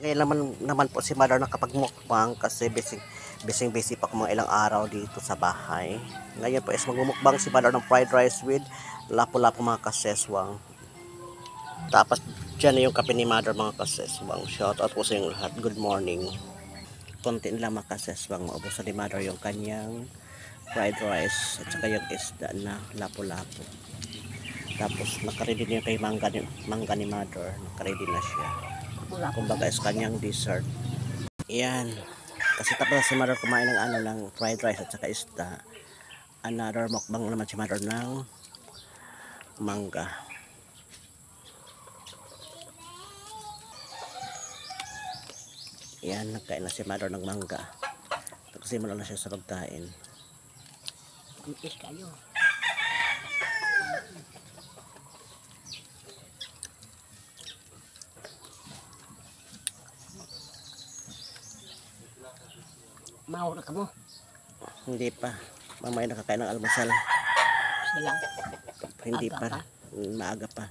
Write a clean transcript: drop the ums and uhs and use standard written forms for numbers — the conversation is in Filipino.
Ngayon naman po si Mother nakapagmukbang kasi busy pa ko mga ilang araw dito sa bahay. Ngayon po is magmumukbang si Mother ng fried rice with lapu-lapu mga kaseswang. Tapos dyan na yung kape ni Mother mga kaseswang. Shout out po sa inyong lahat. Good morning. Konti lang mga kaseswang. Maubusan ni Mother yung kanyang fried rice at saka yung isda na lapu-lapu. Tapos nakaready na yung kay mangga ni Mother. Nakaready na siya. Kumbaga is kanyang dessert. Yan. Kasi tapos si Mother kumain ng ng fried rice at saka isda. Another mukbang naman si Mother ng mangga. Yan, nagkain na si Mother ng mangga. Kasi mula na siya sa pagkain. Kuntis kayo. Maura ka mo. Hindi pa. Mamaya nakakain ng almusal. Silang. Hindi Aga pa. pa? Maaga pa.